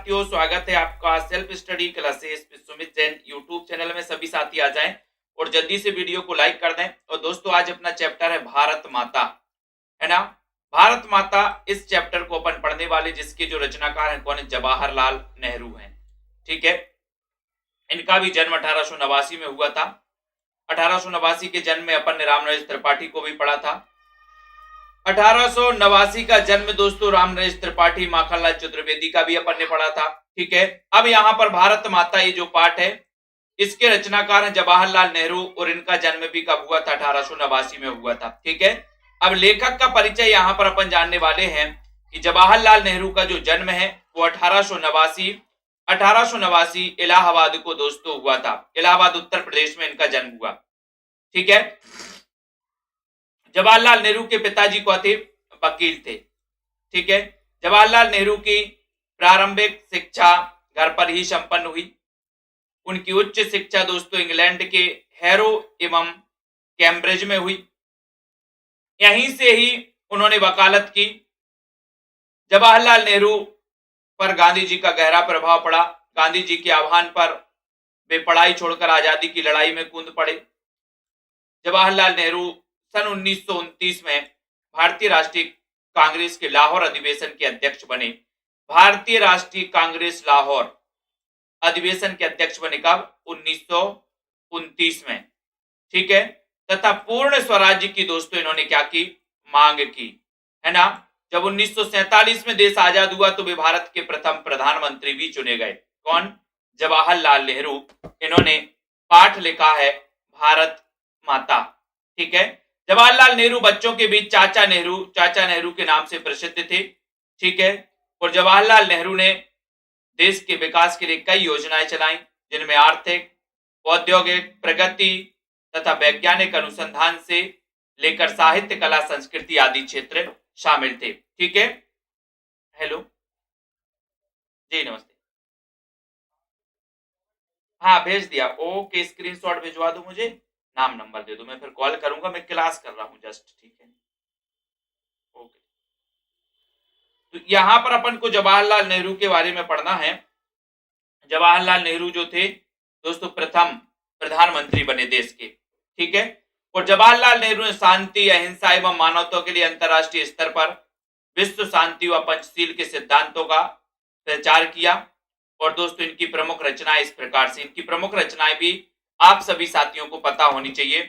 साथियों, स्वागत है आपका self study classes Sumit Jain YouTube channel में। सभी साथी आ जाएं और जल्दी से वीडियो को लाइक कर दें। और दोस्तों, आज अपना चैप्टर है भारत माता, है ना। भारत माता इस चैप्टर को अपन पढ़ने वाले, जिसके जो रचनाकार हैं कौन है, जवाहरलाल नेहरू हैं। ठीक है, इनका भी जन्म 1889 में हुआ था। 1889 के जन्म में अपन ने रामनरेश त्रिपाठी को भी पढ़ा था। 1889 का जन्म दोस्तों रामनरेश त्रिपाठी, माखनलाल चतुर्वेदी का भी अपन ने पढ़ा था। ठीक है, अब यहां पर भारत माता ये जो पाठ है, इसके रचनाकार हैं जवाहरलाल नेहरू और इनका जन्म भी कब हुआ था? 1889 में हुआ था। ठीक है, अब लेखक का परिचय यहां पर अपन जानने वाले हैं कि जवाहरलाल नेहरू का जो जन्म है वो 1889 इलाहाबाद को दोस्तों हुआ था। इलाहाबाद उत्तर प्रदेश में इनका जन्म हुआ। ठीक है, जवाहरलाल नेहरू के पिताजी कौन थे? वकील थे। ठीक है, जवाहरलाल नेहरू की प्रारंभिक शिक्षा घर पर ही संपन्न हुई। उनकी उच्च शिक्षा दोस्तों इंग्लैंड के हैरो एवं कैम्ब्रिज में हुई। यहीं से ही उन्होंने वकालत की। जवाहरलाल नेहरू पर गांधी जी का गहरा प्रभाव पड़ा। गांधी जी के आह्वान पर वे पढ़ाई छोड़कर आजादी की लड़ाई में कूद पड़े। जवाहरलाल नेहरू सन 1929 में भारतीय राष्ट्रीय कांग्रेस के लाहौर अधिवेशन के अध्यक्ष बने। भारतीय राष्ट्रीय कांग्रेस लाहौर अधिवेशन के अध्यक्ष बने कब? 1929 में। ठीक है, तथा पूर्ण स्वराज्य की दोस्तों इन्होंने क्या की? मांग की, है ना। जब 1947 में देश आजाद हुआ तो वे भारत के प्रथम प्रधानमंत्री भी चुने गए। कौन? जवाहरलाल नेहरू। इन्होंने पाठ लिखा है भारत माता। ठीक है, जवाहरलाल नेहरू बच्चों के बीच चाचा नेहरू के नाम से प्रसिद्ध थे। ठीक है, और जवाहरलाल नेहरू ने देश के विकास के लिए कई योजनाएं चलाई, जिनमें आर्थिक, औद्योगिक प्रगति तथा वैज्ञानिक अनुसंधान से लेकर साहित्य, कला, संस्कृति आदि क्षेत्र शामिल थे। ठीक है, हेलो जी, नमस्ते। हाँ, भेज दिया। ओके, स्क्रीनशॉट भिजवा दो मुझे, नाम नंबर दे दो, मैं फिर कॉल करूंगा। मैं क्लास कर रहा हूं जस्ट। ठीक है, ओके। तो यहां पर अपन को जवाहरलाल नेहरू के बारे में पढ़ना है। जवाहरलाल नेहरू जो थे दोस्तों प्रथम प्रधानमंत्री बने देश के। ठीक है, और जवाहरलाल नेहरू ने शांति, अहिंसा एवं मानवता के लिए अंतरराष्ट्रीय स्तर पर विश्व शांति व पंचशील के सिद्धांतों का प्रचार किया। और दोस्तों इनकी प्रमुख रचनाएं इस प्रकार से, इनकी प्रमुख रचनाएं भी आप सभी साथियों को पता होनी चाहिए,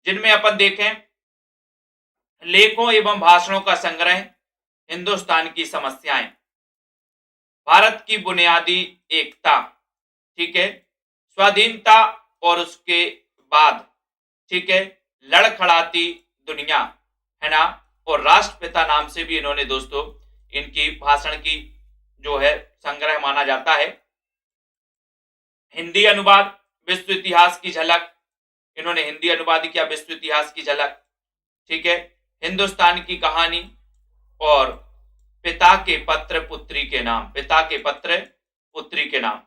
जिनमें अपन देखें लेखों एवं भाषणों का संग्रह, हिंदुस्तान की समस्याएं, भारत की बुनियादी एकता, ठीक है, स्वाधीनता और उसके बाद, ठीक है, लड़खड़ाती दुनिया, है ना, और राष्ट्रपिता नाम से भी इन्होंने दोस्तों इनकी भाषण की जो है संग्रह माना जाता है। हिंदी अनुवाद, विश्व इतिहास की झलक, इन्होंने हिंदी अनुवाद किया विश्व इतिहास की झलक। ठीक है, हिंदुस्तान की कहानी और पिता के पत्र पुत्री के नाम, पिता के पत्र पुत्री के नाम।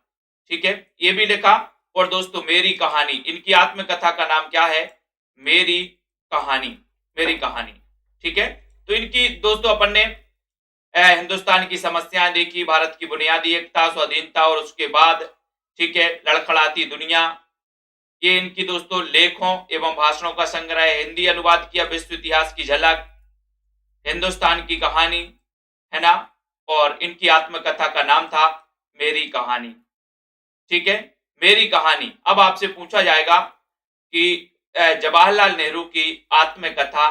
ठीक है, ये भी लिखा। और दोस्तों मेरी कहानी, इनकी आत्मकथा का नाम क्या है? मेरी कहानी, मेरी कहानी। ठीक है, तो इनकी दोस्तों अपन ने हिंदुस्तान की समस्याएं देखी, भारत की बुनियादी एकता, स्वाधीनता और उसके बाद, ठीक है, लड़खड़ाती दुनिया, ये इनकी दोस्तों लेखों एवं भाषणों का संग्रह है। हिंदी अनुवाद किया विश्व इतिहास की झलक, हिंदुस्तान की कहानी, है ना, और इनकी आत्मकथा का नाम था मेरी कहानी। ठीक है, मेरी कहानी। अब आपसे पूछा जाएगा कि जवाहरलाल नेहरू की आत्मकथा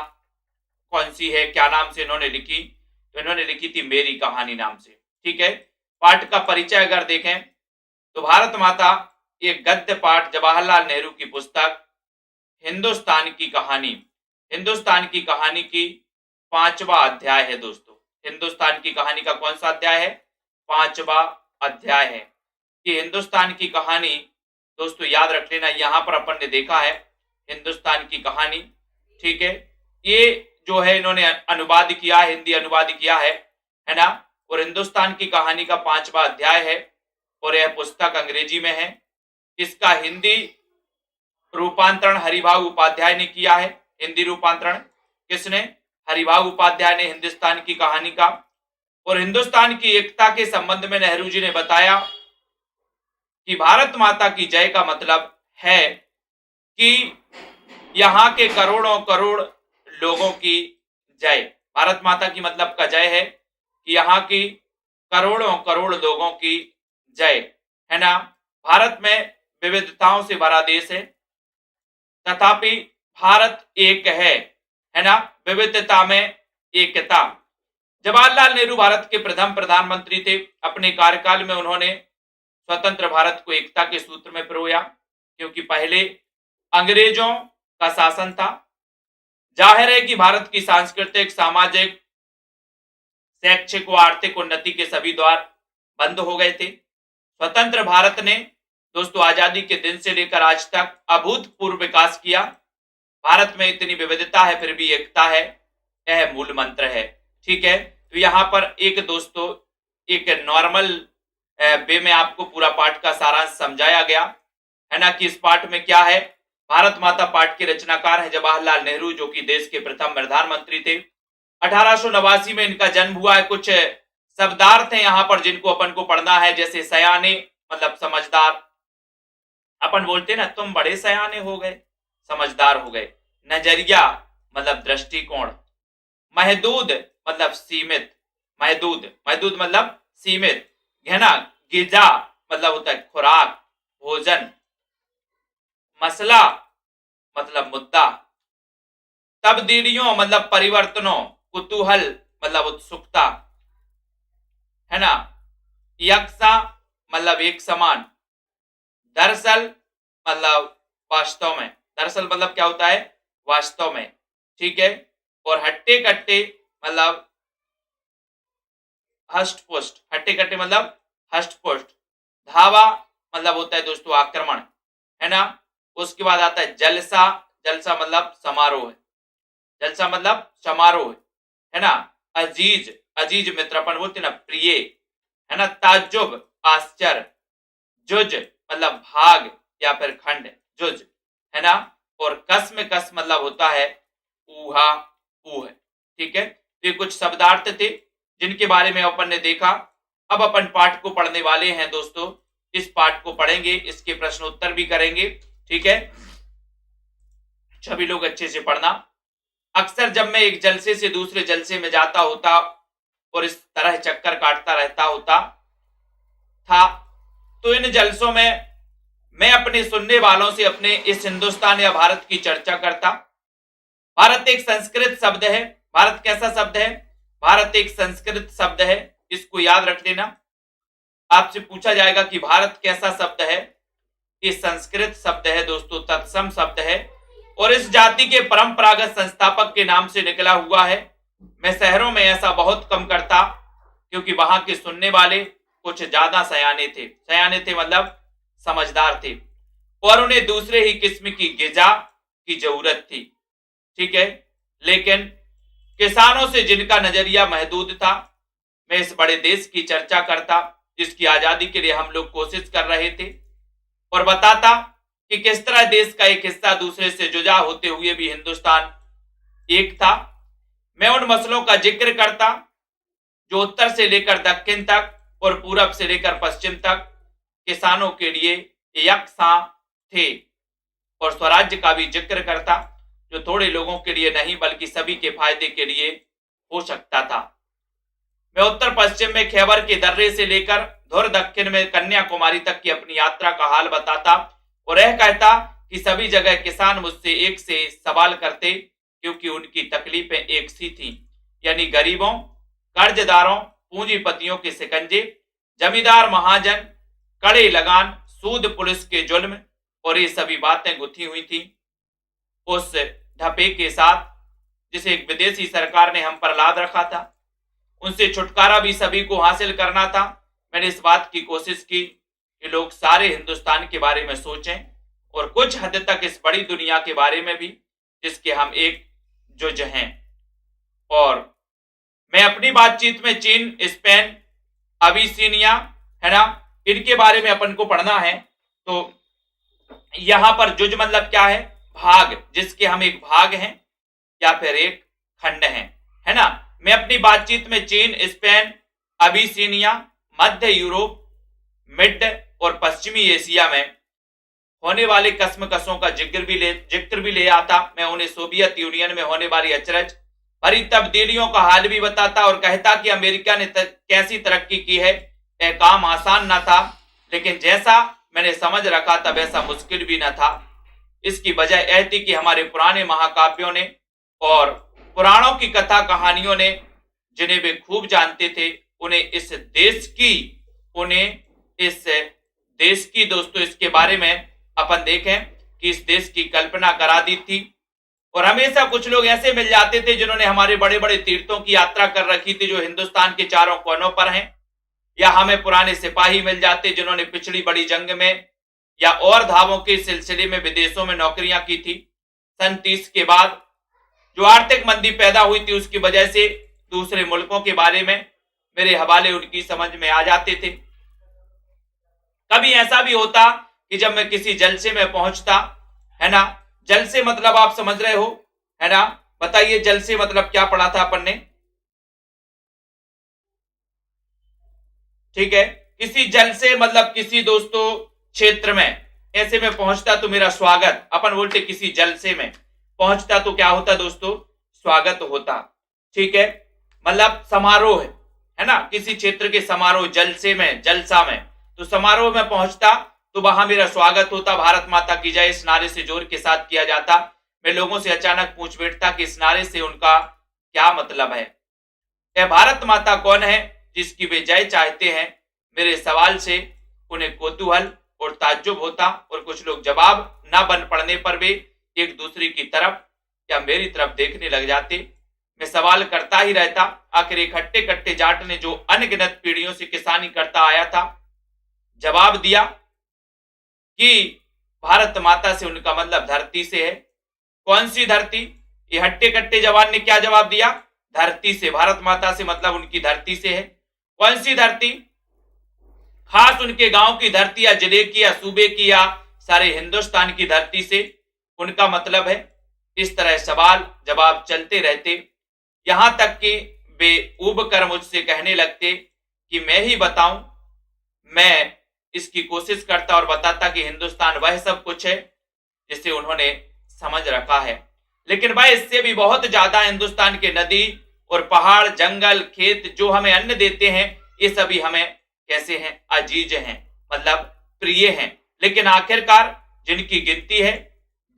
कौन सी है, क्या नाम से इन्होंने लिखी? तो इन्होंने लिखी थी मेरी कहानी नाम से। ठीक है, पाठ का परिचय अगर देखें तो भारत माता ये गद्य पाठ जवाहरलाल नेहरू की पुस्तक हिंदुस्तान की कहानी, हिंदुस्तान की कहानी की 5वां अध्याय है दोस्तों। हिंदुस्तान की कहानी का कौन सा अध्याय है? 5वां अध्याय है। कि हिंदुस्तान की कहानी दोस्तों याद रख लेना, यहां पर अपन ने देखा है हिंदुस्तान की कहानी। ठीक है, ये जो है इन्होंने अनुवाद किया, हिंदी अनुवाद किया है ना, और हिंदुस्तान की कहानी का 5वां अध्याय है और यह पुस्तक अंग्रेजी में है। इसका हिंदी रूपांतरण हरिभाऊ उपाध्याय ने किया है। हिंदी रूपांतरण किसने? हरिभाऊ उपाध्याय ने हिंदुस्तान की कहानी का। और हिंदुस्तान की एकता के संबंध में नेहरू जी ने बताया कि भारत माता की जय का मतलब है कि यहाँ के करोड़ों करोड़ लोगों की जय। भारत माता की मतलब का जय है कि यहाँ की करोड़ों करोड़ लोगों की जय, है ना। भारत में विविधताओं से भरा देश है, तथापि भारत एक है ना, विविधता में एकता। जवाहरलाल नेहरू भारत के प्रथम प्रधानमंत्री थे। अपने कार्यकाल में उन्होंने स्वतंत्र भारत को एकता के सूत्र में पिरोया, क्योंकि पहले अंग्रेजों का शासन था। जाहिर है कि भारत की सांस्कृतिक, सामाजिक, शैक्षिक व आर्थिक उन्नति के सभी द्वार बंद हो गए थे। स्वतंत्र भारत ने दोस्तों आजादी के दिन से लेकर आज तक अभूतपूर्व विकास किया। भारत में इतनी विविधता है फिर भी एकता है, यह मूल मंत्र है। ठीक है, तो यहाँ पर एक दोस्तों एक नॉर्मल वे में आपको पूरा पाठ का सारांश समझाया गया है ना, कि इस पाठ में क्या है। भारत माता पाठ के रचनाकार है जवाहरलाल नेहरू, जो कि देश के प्रथम प्रधानमंत्री थे। 1889 में इनका जन्म हुआ है। कुछ शब्दार्थ हैं यहाँ पर जिनको अपन को पढ़ना है, जैसे सयाने मतलब समझदार, अपन बोलते ना तुम बड़े सयाने हो गए, समझदार हो गए। नजरिया मतलब दृष्टिकोण। महदूद मतलब सीमित, महदूद महदूद मतलब सीमित, है ना। गिजा मतलब होता है खुराक, भोजन। मसला मतलब मुद्दा। तब्दीलियों मतलब परिवर्तनों। कुतूहल मतलब उत्सुकता, है ना। यकसा मतलब एक समान। दरअसल मतलब वास्तव में, दरअसल मतलब क्या होता है, वास्तव में। ठीक है, और हट्टे कट्टे मतलब हष्ट पुष्ट, हट्टे कट्टे मतलब हष्ट पुष्ट। धावा मतलब होता है दोस्तों आक्रमण, है ना। उसके बाद आता है जलसा, जलसा मतलब समारोह, जलसा मतलब समारोह, है ना। अजीज, अजीज मित्रपन बोलते ना, प्रिय, है ना। ताज्जुब आश्चर्य। जुज मतलब भाग या फिर खंड, जुज, है ना। और कसम, कस मतलब होता है ऊहा, ऊह। ठीक है, तो ये कुछ शब्दार्थ थे जिनके बारे में अपन ने देखा। अब अपन पाठ को पढ़ने वाले हैं दोस्तों। इस पाठ को पढ़ेंगे, इसके प्रश्नोत्तर भी करेंगे। ठीक है, सभी लोग अच्छे से पढ़ना। अक्सर जब मैं एक जलसे से दूसरे जलसे में जाता होता और इस तरह चक्कर काटता रहता होता था, तो इन जलसों में मैं अपने सुनने वालों से अपने इस हिंदुस्तान या भारत की चर्चा करता। भारत एक संस्कृत शब्द है। भारत कैसा शब्द है? भारत एक संस्कृत शब्द है, इसको याद रख लेना। आपसे पूछा जाएगा कि भारत कैसा शब्द है, ये संस्कृत शब्द है दोस्तों, तत्सम शब्द है और इस जाति के परंपरागत संस्थापक के नाम से निकला हुआ है। मैं शहरों में ऐसा बहुत कम करता क्योंकि वहां के सुनने वाले कुछ ज्यादा सयाने थे। सयाने थे मतलब समझदार थे और उन्हें दूसरे ही किस्म की गिजा की जरूरत थी। ठीक है, लेकिन किसानों से जिनका नजरिया महदूद था, मैं इस बड़े देश की चर्चा करता जिसकी आजादी के लिए हम लोग कोशिश कर रहे थे और बताता कि किस तरह देश का एक हिस्सा दूसरे से जुदा होते हुए भी हिंदुस्तान एक था। मैं उन मसलों का जिक्र करता जो उत्तर से लेकर दक्षिण तक और पूरब से लेकर पश्चिम तक किसानों के लिए यकसां थे और स्वराज्य का भी जिक्र करता जो थोड़े लोगों के लिए नहीं बल्कि सभी के फायदे के लिए हो सकता था। मैं उत्तर पश्चिम में खैबर के दर्रे से लेकर धुर दक्षिण में कन्याकुमारी तक की अपनी यात्रा का हाल बताता और यह कहता कि सभी जगह किसान मुझसे एक से सवाल करते क्योंकि उनकी तकलीफें एक सी थी, यानी गरीबों, कर्जदारों, पूंजीपतियों के शिकंजे, जमींदार महाजन, कड़े लगान, सूद, पुलिस के जुल्म और ये सभी बातें गुथी हुई थी उस ढपे के साथ जिसे एक विदेशी सरकार ने हम पर लाद रखा था। उनसे छुटकारा भी सभी को हासिल करना था। मैंने इस बात की कोशिश की कि लोग सारे हिंदुस्तान के बारे में सोचें और कुछ हद तक इस बड़ी दुनिया के बारे में भी जिसके हम एक जुज हैं। और मैं अपनी बातचीत में चीन, स्पेन, अबिसिनिया, है ना, इनके बारे में अपन को पढ़ना है। तो यहां पर जुज मतलब क्या है? भाग, जिसके हम एक भाग हैं या फिर एक खंड हैं, है ना। मैं अपनी बातचीत में चीन, स्पेन, अबिसिनिया, मध्य यूरोप, मिड और पश्चिमी एशिया में होने वाले कसमकसों का जिक्र भी ले आता। मैं उन्हें सोवियत यूनियन में होने वाली अचरज भरी तब्दीलियों का हाल भी बताता और कहता कि अमेरिका ने कैसी तरक्की की है। यह काम आसान न था, लेकिन जैसा मैंने समझ रखा था वैसा मुश्किल भी न था। इसकी वजह यह थी कि हमारे पुराने महाकाव्यों ने और पुराणों की कथा कहानियों ने, जिन्हें वे खूब जानते थे, उन्हें इस देश की दोस्तों, इसके बारे में अपन देखें कि इस देश की कल्पना करा दी थी। और हमेशा कुछ लोग ऐसे मिल जाते थे जिन्होंने हमारे बड़े बड़े तीर्थों की यात्रा कर रखी थी जो हिंदुस्तान के चारों कोनों पर हैं, या हमें पुराने सिपाही मिल जाते जिन्होंने पिछली बड़ी जंग में या और धावों के सिलसिले में विदेशों में नौकरियां की थी। सन 30 के बाद जो आर्थिक मंदी पैदा हुई थी उसकी वजह से दूसरे मुल्कों के बारे में मेरे हवाले उनकी समझ में आ जाते थे। कभी ऐसा भी होता कि जब मैं किसी जलसे में पहुंचता, है ना, जलसे मतलब आप समझ रहे हो, है ना, बताइए जलसे मतलब क्या पढ़ा था अपन ने, ठीक है। किसी जलसे मतलब किसी दोस्तों क्षेत्र में ऐसे में पहुंचता तो मेरा स्वागत, अपन बोलते किसी जलसे में पहुंचता तो क्या होता दोस्तों, स्वागत होता, ठीक है। मतलब समारोह है ना, किसी क्षेत्र के समारोह, जलसे में, जलसा में, तो समारोह में पहुंचता तो वहां मेरा स्वागत होता। भारत माता की जय इस नारे से जोर के साथ किया जाता। मैं लोगों से अचानक पूछ बैठता कि इस नारे से उनका क्या मतलब है, यह भारत माता कौन है जिसकी वे जय चाहते हैं। मेरे सवाल से उन्हें कौतूहल और ताज्जुब होता और कुछ लोग जवाब न बन पड़ने पर वे एक दूसरे की तरफ या मेरी तरफ देखने लग जाते। मैं सवाल करता ही रहता। आखिर एक हट्टे कट्टे जाट ने जो अनगिनत पीढ़ियों से किसानी करता आया था, जवाब दिया कि भारत माता से उनका मतलब धरती से है। कौन सी धरती? ये हट्टे कट्टे जवान ने क्या जवाब दिया? धरती से। भारत माता से मतलब उनकी धरती से है। कौन सी धरती? खास उनके गांव की धरती या जिले की या सूबे की या सारे हिंदुस्तान की धरती से उनका मतलब है। इस तरह सवाल जवाब चलते रहते, यहां तक कि वे उब कर मुझसे कहने लगते कि मैं ही बताऊं। मैं इसकी कोशिश करता और बताता कि हिंदुस्तान वह सब कुछ है जिसे उन्होंने समझ रखा है, लेकिन वह इससे भी बहुत ज्यादा। हिंदुस्तान के नदी और पहाड़, जंगल, खेत जो हमें अन्न देते हैं, ये सभी हमें कैसे हैं? अजीज हैं, मतलब प्रिय हैं। लेकिन आखिरकार जिनकी गिनती है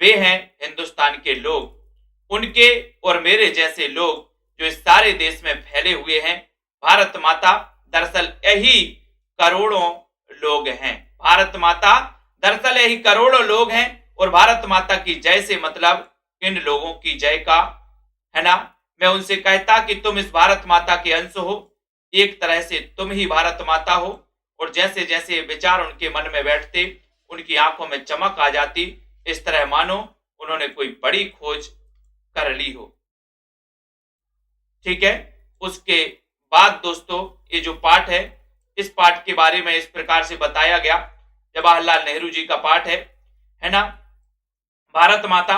वे हैं हिंदुस्तान के लोग, उनके और मेरे जैसे लोग जो इस सारे देश में फैले हुए हैं। भारत माता दरअसल यही करोड़ों लोग हैं। भारत माता दरअसल यही करोड़ों लोग हैं और भारत माता की जय से मतलब इन लोगों की जय का, है ना। मैं उनसे कहता कि तुम इस भारत माता के अंश हो, एक तरह से तुम ही भारत माता हो। और जैसे जैसे विचार उनके मन में बैठते, उनकी आंखों में चमक आ जाती, इस तरह मानो उन्होंने कोई बड़ी खोज कर ली हो। ठीक है। उसके बाद दोस्तों ये जो पाठ है, इस पाठ के बारे में इस प्रकार से बताया गया। जवाहरलाल नेहरू जी का पाठ है ना, भारत माता।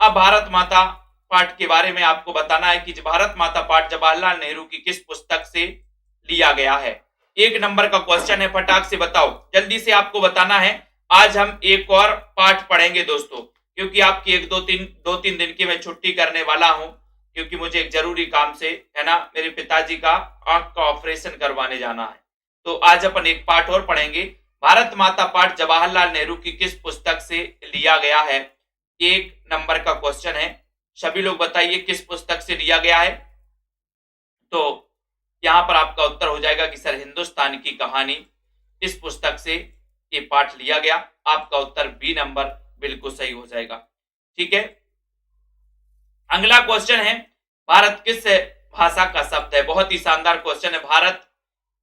अब भारत माता पाठ के बारे में आपको बताना है कि भारत माता पाठ जवाहरलाल नेहरू की किस पुस्तक से लिया गया है। 1 नंबर का क्वेश्चन है, फटाक से बताओ, जल्दी से आपको बताना है। आज हम एक और पाठ पढ़ेंगे दोस्तों, क्योंकि आपकी 2-3 दिन की मैं छुट्टी करने वाला हूं, क्योंकि मुझे एक जरूरी काम से, है ना, मेरे पिताजी का आंख का ऑपरेशन करवाने जाना है। तो आज अपन एक पाठ और पढ़ेंगे। भारत माता पाठ जवाहरलाल नेहरू की किस पुस्तक से लिया गया है? 1 नंबर का क्वेश्चन है। सभी लोग बताइए किस पुस्तक से लिया गया है। तो यहां पर आपका उत्तर हो जाएगा कि सर हिंदुस्तान की कहानी, इस पुस्तक से ये पाठ लिया गया। आपका उत्तर बी नंबर बिल्कुल सही हो जाएगा। ठीक है। अगला क्वेश्चन है, भारत किस भाषा का शब्द है? बहुत ही शानदार क्वेश्चन है, भारत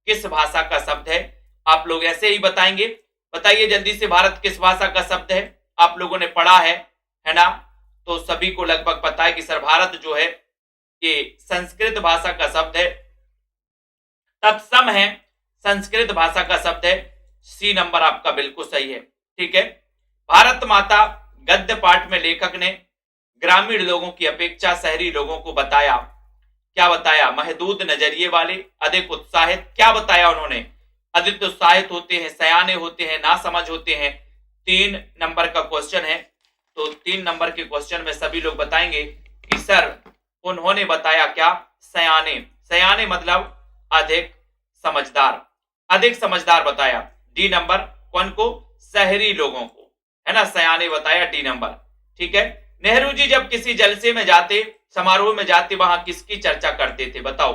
किस भाषा का शब्द है? आप लोग ऐसे ही बताएंगे। बताइए जल्दी से, भारत किस भाषा का शब्द है? आप लोगों ने पढ़ा है ना, तो सभी को लगभग पता है कि सर भारत जो है ये संस्कृत भाषा का शब्द है, तत्सम है, संस्कृत भाषा का शब्द है। सी नंबर आपका बिल्कुल सही है। ठीक है। भारत माता गद्य पाठ में लेखक ने ग्रामीण लोगों की अपेक्षा शहरी लोगों को बताया। क्या बताया? महदूद नजरिए वाले, अधिक उत्साहित, क्या बताया उन्होंने? अधिक उत्साहित होते हैं, सयाने होते हैं, नासमझ होते हैं। 3 नंबर का क्वेश्चन है, तो 3 नंबर के क्वेश्चन में सभी लोग बताएंगे कि सर उन्होंने बताया क्या? सयाने। सयाने मतलब अधिक समझदार, अधिक समझदार बताया। डी नंबर कौन को? शहरी लोगों को, है ना, सयाने बताया डी नंबर। ठीक है। नेहरू जी जब किसी जलसे में जाते, समारोह में जाते, वहां किसकी चर्चा करते थे? बताओ।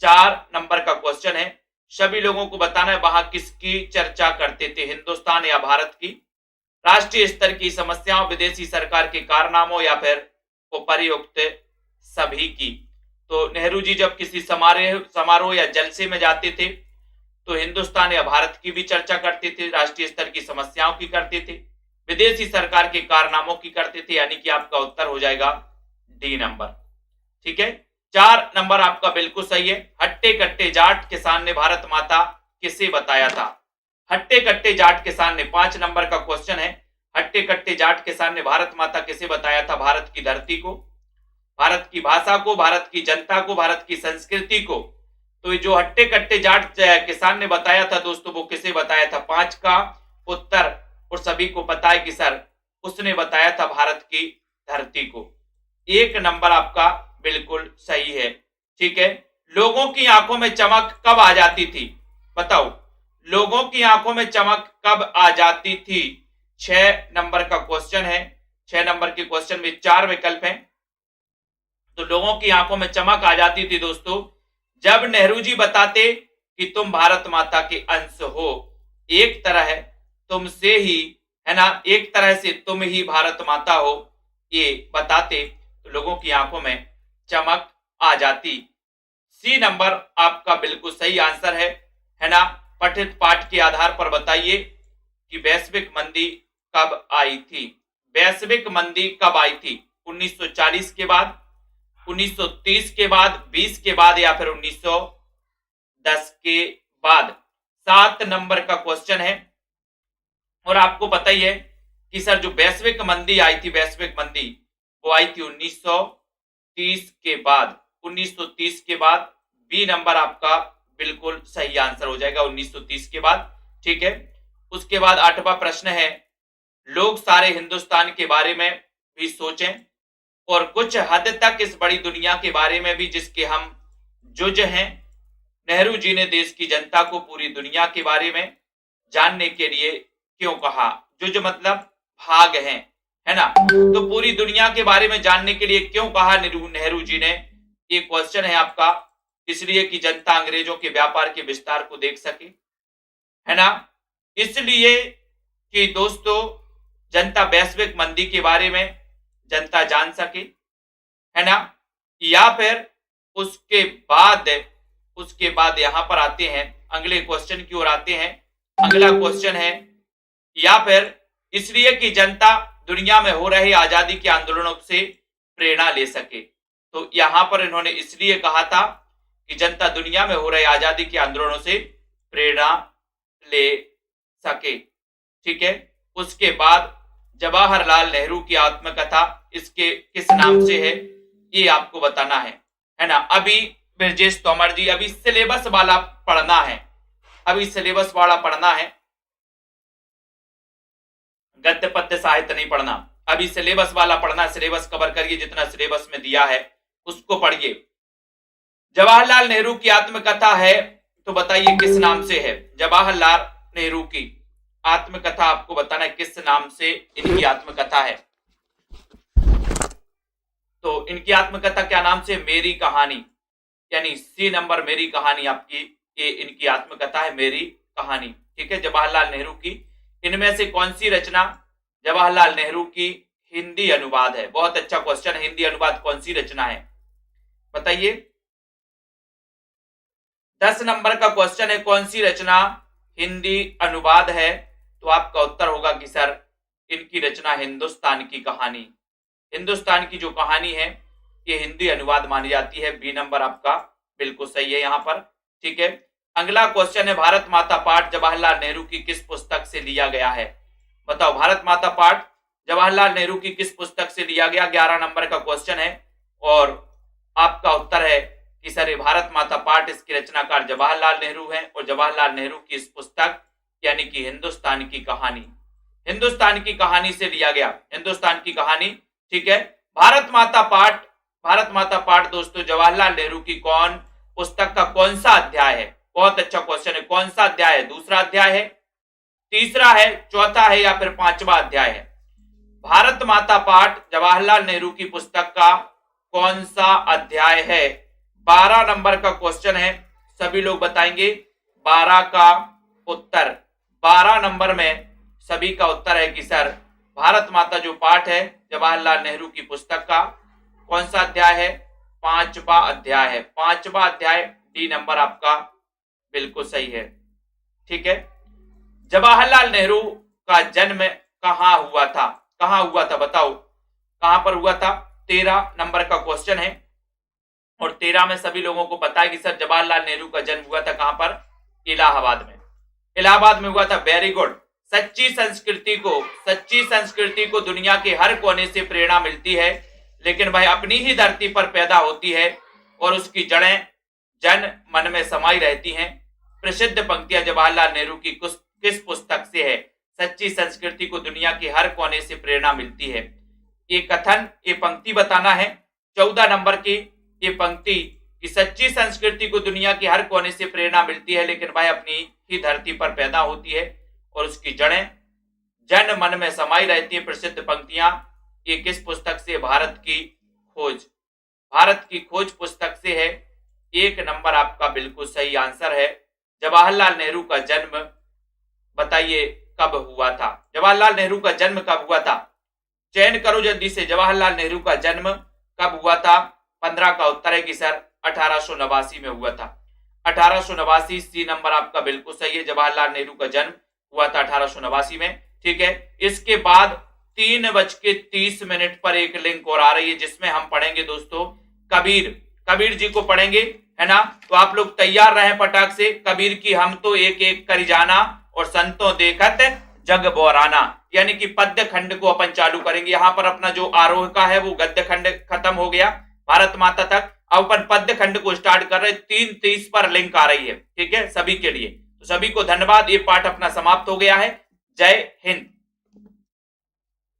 4 नंबर का क्वेश्चन है, सभी लोगों को बताना है वहां किसकी चर्चा करते थे, हिंदुस्तान या भारत की? राष्ट्रीय स्तर की समस्याओं, विदेशी सरकार के कारनामों, या फिर उपर्युक्त सभी की? तो नेहरू जी जब किसी समारोह या जलसे में जाते थे तो हिंदुस्तान या भारत की भी चर्चा करते थे, राष्ट्रीय स्तर की समस्याओं की करते थे, विदेशी सरकार के कारनामों की करते थे, यानी कि आपका उत्तर हो जाएगा डी नंबर। ठीक है। 4 नंबर आपका बिल्कुल सही है। हट्टे कट्टे जाट किसान ने भारत माता किसे बताया था? हट्टे कट्टे जाट किसान ने, 5 नंबर का क्वेश्चन है, हट्टे कट्टे जाट किसान ने भारत माता किसे बताया था? भारत की धरती को, भारत की भाषा को, भारत की जनता को, भारत की संस्कृति को। तो जो हट्टे कट्टे जाट किसान ने बताया था दोस्तों, वो किसे बताया था? 5 का उत्तर, और सभी को पता है कि सर उसने बताया था भारत की धरती को। 1 नंबर आपका बिल्कुल सही है। ठीक है। लोगों की आंखों में चमक कब आ जाती थी? बताओ, लोगों की आंखों में चमक कब आ जाती थी? 6 नंबर का क्वेश्चन है। 6 नंबर के क्वेश्चन में 4 विकल्प हैं। तो लोगों की आंखों में चमक आ जाती थी दोस्तों जब नेहरू जी बताते कि तुम भारत माता के अंश हो, एक तरह है तुमसे ही, है ना, एक तरह से तुम ही भारत माता हो, ये बताते तो लोगों की आंखों में चमक आ जाती। सी नंबर आपका बिल्कुल सही आंसर है ना। पठित पाठ के आधार पर बताइए कि वैश्विक मंदी कब आई थी? वैश्विक मंदी कब आई थी? 1940 के बाद, 1930 के बाद, 20 के बाद, या फिर 1910 के बाद? 7 नंबर का क्वेश्चन है। और आपको पता ही है कि सर जो वैश्विक मंदी आई थी, वैश्विक मंदी वो आई थी 1930 के बाद, 1930 के बाद। बी नंबर आपका बिल्कुल सही आंसर हो जाएगा, 1930 के बाद। ठीक है। उसके बाद 8वां प्रश्न है, लोग सारे हिंदुस्तान के बारे में भी सोचें और कुछ हद तक इस बड़ी दुनिया के बारे में भी जिसके हम जुज हैं। नेहरू जी ने देश की जनता को पूरी दुनिया के बारे में जानने के लिए क्यों कहा? जुज मतलब भाग हैं, है ना। तो पूरी दुनिया के बारे में जानने के लिए क्यों कहा नेहरू जी ने? ये क्वेश्चन है आपका। इसलिए कि जनता अंग्रेजों के व्यापार के विस्तार को देख सके, है ना। इसलिए कि दोस्तों जनता वैश्विक मंदी के बारे में जनता जान सके, है ना। या फिर उसके बाद यहां पर आते हैं, अगले क्वेश्चन की ओर आते हैं। अगला क्वेश्चन है, या फिर इसलिए कि जनता दुनिया में हो रहे आजादी के आंदोलनों से प्रेरणा ले सके। तो यहां पर इन्होंने इसलिए कहा था कि जनता दुनिया में हो रहे आजादी के आंदोलनों से प्रेरणा ले सके। ठीक है। उसके बाद जवाहरलाल नेहरू की आत्मकथा इसके किस नाम से है, ये आपको बताना है ना। अभी ब्रजेश तोमर जी, अभी सिलेबस वाला पढ़ना है, अभी सिलेबस वाला पढ़ना है, गद्य पद्य साहित्य नहीं पढ़ना। अभी सिलेबस वाला पढ़ना, सिलेबस कवर करिए, जितना सिलेबस में दिया है उसको पढ़िए। जवाहरलाल नेहरू की आत्मकथा है, तो बताइए किस नाम से है? जवाहरलाल नेहरू की आत्मकथा आपको बताना है किस नाम से इनकी आत्मकथा है। तो इनकी आत्मकथा क्या नाम से? मेरी कहानी, यानी सी नंबर मेरी कहानी आपकी, ये इनकी आत्मकथा है, मेरी कहानी। ठीक है। जवाहरलाल नेहरू की इनमें से कौन सी रचना जवाहरलाल नेहरू की हिंदी अनुवाद है? बहुत अच्छा क्वेश्चन है। हिंदी अनुवाद कौन सी रचना है बताइए। 10 नंबर का क्वेश्चन है, कौन सी रचना हिंदी अनुवाद है? तो आपका उत्तर होगा कि सर इनकी रचना हिंदुस्तान की कहानी। हिंदुस्तान की जो कहानी है ये हिंदी अनुवाद मानी जाती है। बी नंबर आपका बिल्कुल सही है यहां पर। ठीक है। अगला क्वेश्चन है, भारत माता पाठ जवाहरलाल नेहरू की किस पुस्तक से लिया गया है? बताओ, भारत माता पाठ जवाहरलाल नेहरू की किस पुस्तक से लिया गया? 11 नंबर का क्वेश्चन है और आपका उत्तर है कि सर ये भारत माता पाठ, इसके रचनाकार जवाहरलाल नेहरू हैं और जवाहरलाल नेहरू की इस पुस्तक यानी कि हिंदुस्तान की कहानी, हिंदुस्तान की कहानी से लिया गया, हिंदुस्तान की कहानी। ठीक है, भारत माता पाठ, भारत माता पाठ दोस्तों जवाहरलाल नेहरू की कौन पुस्तक का कौन सा अध्याय है? बहुत अच्छा क्वेश्चन है, कौन सा अध्याय है? दूसरा अध्याय है, तीसरा है, चौथा है या फिर पांचवा अध्याय है? भारत माता पाठ जवाहरलाल नेहरू की पुस्तक का कौन सा अध्याय है? 12 नंबर का क्वेश्चन है, सभी लोग बताएंगे 12 का उत्तर। 12 नंबर में सभी का उत्तर है कि सर भारत माता जो पाठ है जवाहरलाल नेहरू की पुस्तक का कौन सा अध्याय है? पांचवा अध्याय है। पांचवा अध्याय, डी नंबर आपका बिल्कुल सही है। ठीक है, जवाहरलाल नेहरू का जन्म कहां हुआ था? कहां हुआ था बताओ, कहां पर हुआ था? 13 नंबर का क्वेश्चन है और 13 में सभी लोगों को पता है कि सर जवाहरलाल नेहरू का जन्म हुआ था कहां पर? इलाहाबाद में, इलाहाबाद में हुआ था। Very good. सच्ची संस्कृति को दुनिया के हर कोने से प्रेरणा मिलती है, लेकिन भाई अपनी ही धरती पर पैदा होती है और उसकी जड़ें जन मन में समाई रहती हैं। प्रसिद्ध पंक्तियां जवाहरलाल नेहरू की किस पुस्तक से है? सच्ची संस्कृति को दुनिया के हर कोने से प्रेरणा मिलती है। ये कथन, ये पंक्ति बताना है 14 नंबर की। ये पंक्ति कि सच्ची संस्कृति को दुनिया के हर कोने से प्रेरणा मिलती है, लेकिन भाई अपनी ही धरती पर पैदा होती है और उसकी जड़ें जन मन में समाई रहती है। प्रसिद्ध पंक्तियां, ये किस पुस्तक से? भारत की खोज, भारत की खोज पुस्तक से है। 1 नंबर आपका बिल्कुल सही आंसर है। जवाहरलाल नेहरू का जन्म बताइए कब हुआ था? जवाहरलाल नेहरू का जन्म कब हुआ था? चयन करो जल्दी से, जवाहरलाल नेहरू का जन्म कब हुआ था? 15 का उत्तर है कि सर 1889 में हुआ था। 1889, सी नंबर आपका बिल्कुल सही है। जवाहरलाल नेहरू का जन्म हुआ था 1889 में। ठीक है, इसके बाद 3:30 पर एक लिंक और आ रही है जिसमें हम पढ़ेंगे दोस्तों कबीर जी को पढ़ेंगे, है ना? तो आप लोग तैयार रहें फटाक से। कबीर की हम तो एक एक करी जाना और संतों देखत जग बोराना, यानी कि पद्य खंड को अपन चालू करेंगे। यहाँ पर अपना जो आरोह का है वो गद्य खंड खत्म हो गया भारत माता तक, अब अपन पद्य खंड को स्टार्ट कर रहे हैं। 3:30 पर लिंक आ रही है, ठीक है, सभी के लिए। तो सभी को धन्यवाद, ये पाठ अपना समाप्त हो गया है। जय हिंद।